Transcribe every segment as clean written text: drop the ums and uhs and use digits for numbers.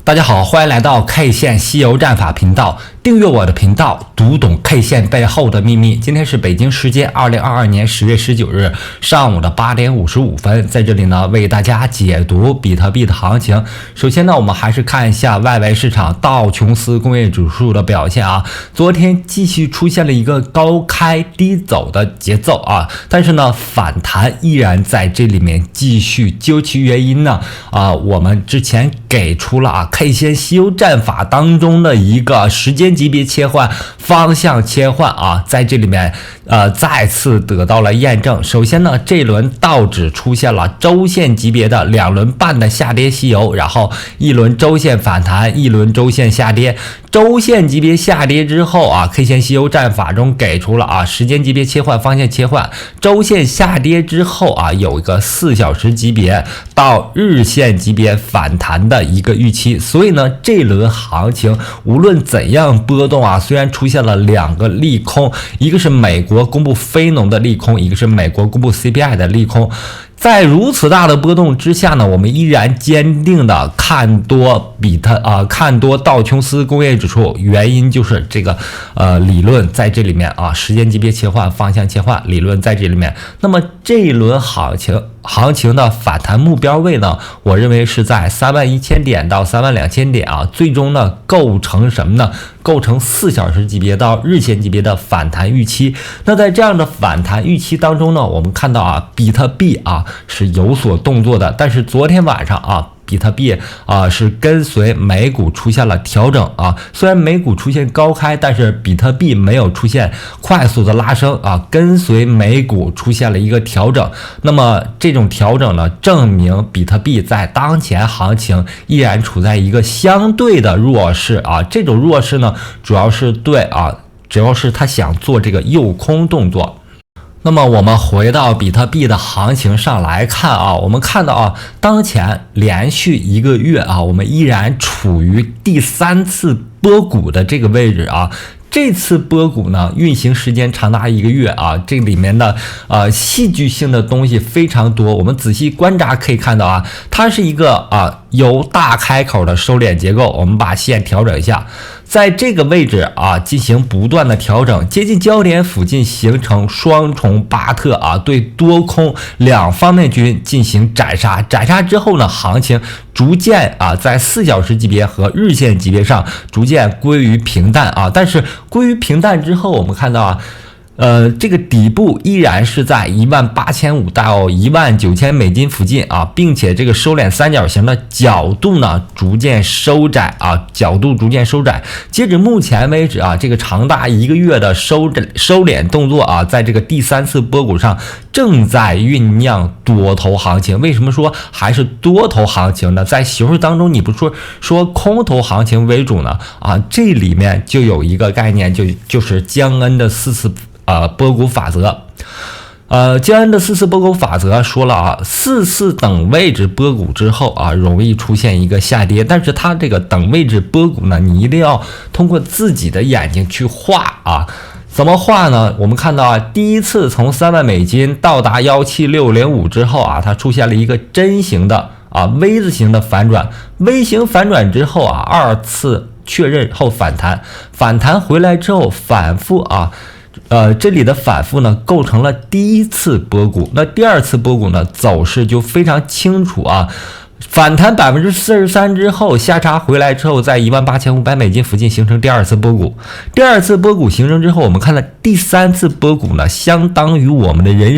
大家好，欢迎来到 K 线西游战法频道，订阅我的频道，读懂 K 线背后的秘密。今天是北京时间2022年10月19日上午的8点55分，在这里呢为大家解读比特币的行情。首先呢，我们还是看一下外围市场道琼斯工业指数的表现啊。昨天继续出现了一个高开低走的节奏啊，但是呢反弹依然在这里面继续。究其原因呢我们之前给出了K 线西游战法当中的一个时间级别切换、方向切换在这里面再次得到了验证。首先呢，这轮道指出现了周线级别的2轮半的下跌西游，然后一轮周线反弹，一轮周线下跌。周线级别下跌之后K 线西游战法中给出了时间级别切换、方向切换。周线下跌之后有一个4小时级别到日线级别反弹的一个预期。所以呢，这轮行情无论怎样波动虽然出现了2个利空，一个是美国公布非农的利空，一个是美国公布 CPI 的利空。在如此大的波动之下呢，我们依然坚定的看多看多道琼斯工业指数，原因就是这个理论在这里面时间级别切换、方向切换理论在这里面。那么这一轮行情的反弹目标位呢，我认为是在31000点到32000点最终呢构成什么呢？构成4小时级别到日线级别的反弹预期。那在这样的反弹预期当中呢，我们看到比特币是有所动作的，但是昨天晚上比特币是跟随美股出现了调整虽然美股出现高开，但是比特币没有出现快速的拉升跟随美股出现了一个调整。那么这种调整呢，证明比特币在当前行情依然处在一个相对的弱势这种弱势呢，主要是他想做这个诱空动作。那么我们回到比特币的行情上来看我们看到当前连续1个月我们依然处于第3次波谷的这个位置这次波谷呢，运行时间长达1个月这里面的戏剧性的东西非常多。我们仔细观察可以看到它是一个由大开口的收敛结构。我们把线调整一下，在这个位置进行不断的调整，接近焦点附近形成双重巴特对多空两方面军进行斩杀。斩杀之后呢，行情逐渐在4小时级别和日线级别上逐渐归于平淡但是归于平淡之后，我们看到这个底部依然是在18500到19000美金附近并且这个收敛三角形的角度呢逐渐收窄截止目前为止这个长达1个月的收敛动作在这个第3次波谷上正在酝酿多头行情。为什么说还是多头行情呢？在形势当中你不说空头行情为主呢这里面就有一个概念，就是江恩的4次波谷法则。江恩的4次波谷法则说了4次等位置波谷之后容易出现一个下跌，但是它这个等位置波谷呢，你一定要通过自己的眼睛去画怎么画呢？我们看到第一次从3万美金到达17605之后它出现了一个针形的V 字形的反转。V 型反转之后2次确认后反弹回来之后反复这里的反复呢构成了第1次波谷。那第2次波谷呢走势就非常清楚反弹43%之后下杀回来之后，在18500美金附近形成第2次波谷。第2次波谷形成之后，我们看到第3次波谷呢，相当于我们的人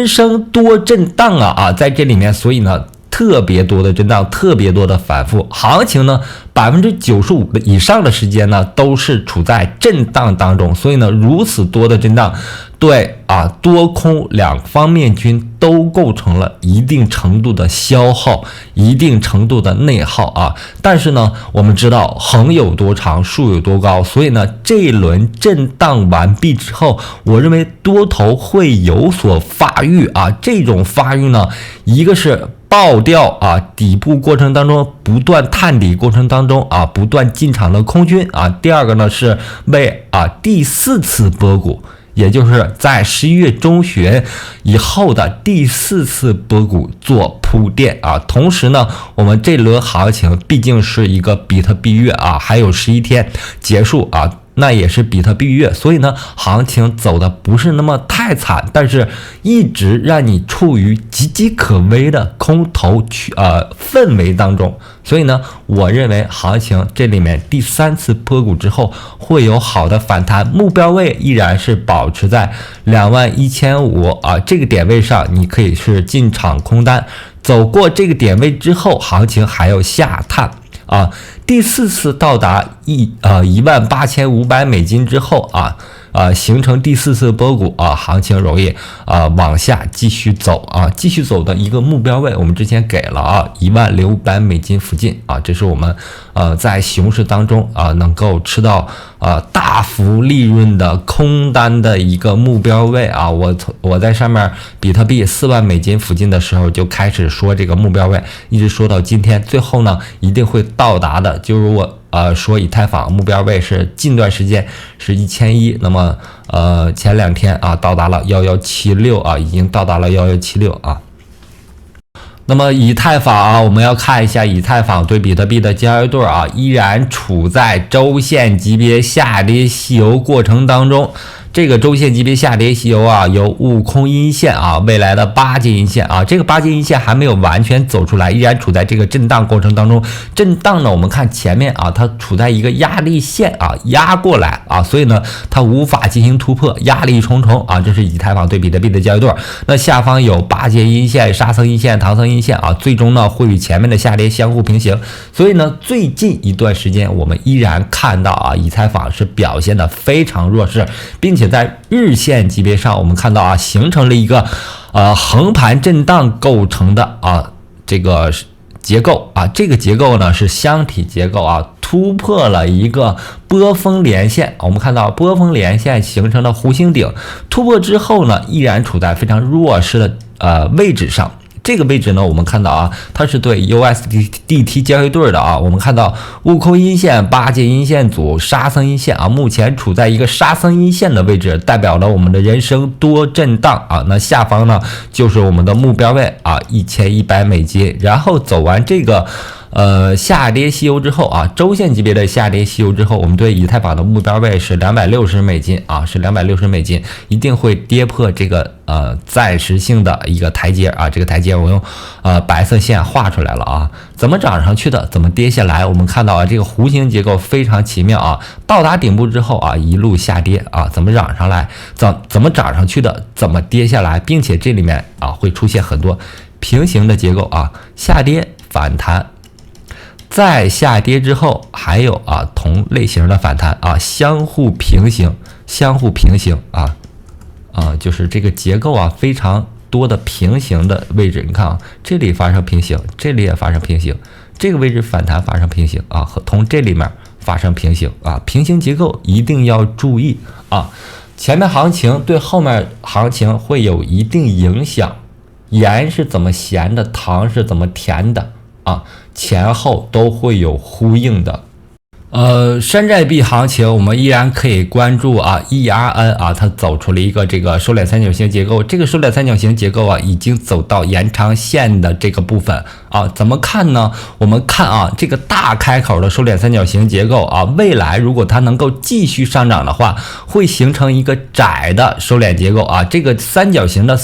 生多震荡在这里面，所以呢特别多的震荡，特别多的反复。行情呢95%以上的时间呢都是处在震荡当中，所以呢如此多的震荡对多空两方面军都构成了一定程度的消耗，一定程度的内耗但是呢我们知道横有多长，竖有多高，所以呢这一轮震荡完毕之后，我认为多头会有所发育这种发育呢，一个是爆掉底部过程当中不断探底过程当中不断进场的空军第二个呢是为第4次波谷也就是在11月中旬以后的第4次波谷做铺垫啊。同时呢，我们这轮行情毕竟是一个比特币月啊，还有11天结束啊。那也是比特币月，所以呢，行情走的不是那么太惨，但是一直让你处于岌岌可危的空头氛围当中。所以呢，我认为行情这里面第3次波谷之后会有好的反弹，目标位依然是保持在21500啊这个点位上，你可以是进场空单，走过这个点位之后，行情还要下探。第4次到达18500美金之后形成第4次波谷行情容易往下继续走继续走的一个目标位，我们之前给了16500美金附近这是我们在熊市当中能够吃到大幅利润的空单的一个目标位我在上面比特币4万美金附近的时候就开始说这个目标位，一直说到今天，最后呢一定会到达的。就如我说以太坊目标位是近段时间是1100，那么前2天到达了1176已经到达了1176那么以太坊我们要看一下以太坊对比特币的交易对依然处在周线级别下跌吸油过程当中。这个周线级别下跌吸油有悟空阴线未来的8阶阴线这个8阶阴线还没有完全走出来，依然处在这个震荡过程当中。震荡呢，我们看前面它处在一个压力线压过来所以呢它无法进行突破，压力重重这是以太坊对比特币的交易对。那下方有8阶阴线、沙僧阴线、唐僧阴线最终呢会与前面的下跌相互平行。所以呢最近一段时间我们依然看到以太坊是表现的非常弱势，并且在日线级别上我们看到形成了一个横盘震荡构成的这个结构这个结构呢是箱体结构突破了一个波峰连线，我们看到波峰连线形成了弧形顶，突破之后呢依然处在非常弱势的位置上。这个位置呢，我们看到它是对 USDT 交易对的我们看到悟空阴线、8阶阴线组、沙僧阴线目前处在一个沙僧阴线的位置，代表了我们的人生多震荡那下方呢就是我们的目标位1100美金，然后走完这个下跌吸油之后周线级别的下跌吸油之后，我们对以太坊的目标位是260美金是260美金，一定会跌破这个暂时性的一个台阶这个台阶我用白色线画出来了怎么涨上去的，怎么跌下来，我们看到这个弧形结构非常奇妙到达顶部之后一路下跌怎么涨上来，怎么涨上去的，怎么跌下来，并且这里面会出现很多平行的结构下跌反弹，在下跌之后还有同类型的反弹相互平行就是这个结构非常多的平行的位置，你看这里发生平行，这里也发生平行，这个位置反弹发生平行和同这里面发生平行平行结构一定要注意前面行情对后面行情会有一定影响，盐是怎么咸的，糖是怎么甜的前后都会有呼应的。山寨币行情我们依然可以关注ERN它走出了一个这个收敛三角形结构，这个收敛三角形结构已经走到延长线的这个部分怎么看呢？我们看这个大开口的收敛三角形结构未来如果它能够继续上涨的话，会形成一个窄的收敛结构这个三角形的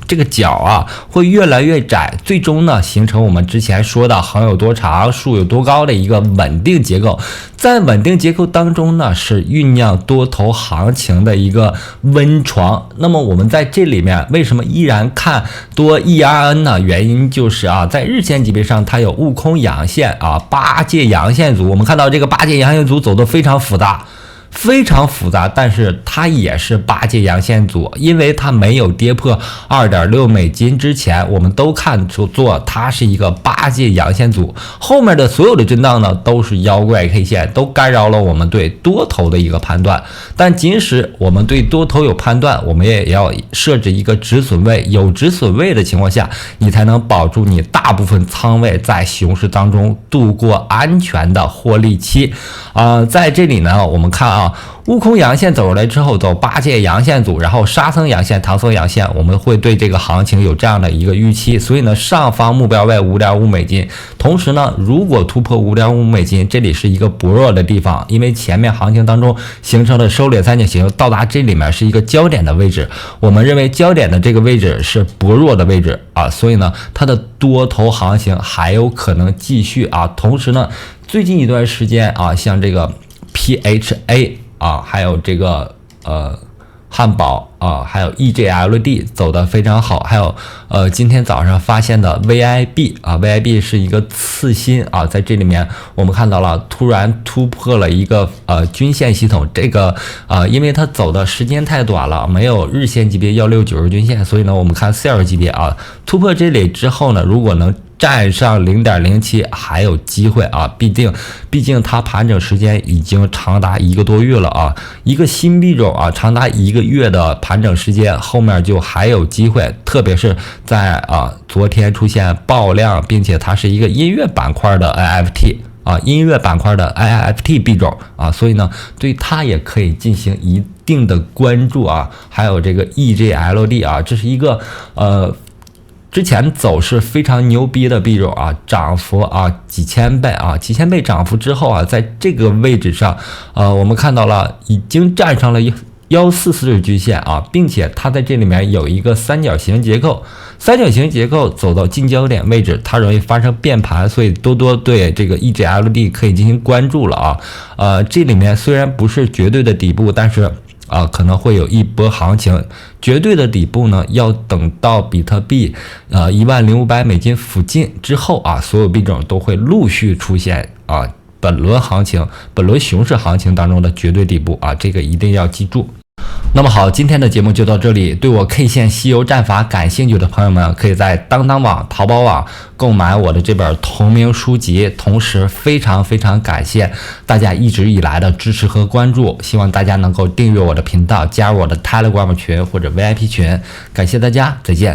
这个角会越来越窄，最终呢形成我们之前说的横有多长竖有多高的一个稳定结构。在稳定结构当中呢是酝酿多头行情的一个温床。那么我们在这里面为什么依然看多 ERN 呢？原因就是在日线级别上它有悟空阳线8阶阳线组，我们看到这个8阶阳线组走得非常复杂，但是它也是8阶阳线组，因为它没有跌破2.6美金之前，我们都看出它是一个8阶阳线组，后面的所有的震荡呢都是妖怪 K 线，都干扰了我们对多头的一个判断。但即使我们对多头有判断，我们也要设置一个止损位，有止损位的情况下，你才能保住你大部分仓位在熊市当中度过安全的获利期在这里呢我们看啊，悟空阳线走出来之后，走8戒阳线组，然后沙僧阳线、唐僧阳线，我们会对这个行情有这样的一个预期。所以呢，上方目标位5.5美金，同时呢，如果突破5.5美金，这里是一个薄弱的地方，因为前面行情当中形成的收敛三角形到达这里面是一个焦点的位置，我们认为焦点的这个位置是薄弱的位置啊，所以呢，它的多头行情还有可能继续啊。同时呢，最近一段时间啊，像这个 PHA 啊，还有这个汉堡啊，还有 EJLD 走得非常好，还有今天早上发现的 VIB 啊 ，VIB 是一个次新啊，在这里面我们看到了突然突破了一个均线系统，这个因为它走的时间太短了，没有日线级别169均线，所以呢，我们看4.2级别啊，突破这里之后呢，如果能站上 0.07 还有机会啊，毕竟它盘整时间已经长达1个多月了啊，一个新币种啊，长达1个月的盘整时间，后面就还有机会，特别是在昨天出现爆量，并且它是一个音乐板块的 NFT 啊，音乐板块的 NFT 币种啊，所以呢，对它也可以进行一定的关注啊，还有这个 EJLD 啊，这是一个之前走势非常牛逼的币种啊，涨幅啊几千倍涨幅之后啊，在这个位置上，我们看到了已经站上了144均线啊，并且它在这里面有一个三角形结构，三角形结构走到近焦点位置，它容易发生变盘，所以多对这个 EJLD 可以进行关注了啊。这里面虽然不是绝对的底部，但是可能会有一波行情，绝对的底部呢，要等到比特币10500美金附近之后啊，所有币种都会陆续出现本轮熊市行情当中的绝对底部啊，这个一定要记住。那么好，今天的节目就到这里。对我 K 线西游战法感兴趣的朋友们，可以在当当网、淘宝网购买我的这本同名书籍。同时，非常感谢大家一直以来的支持和关注，希望大家能够订阅我的频道，加入我的 Telegram 群或者 VIP 群。感谢大家，再见。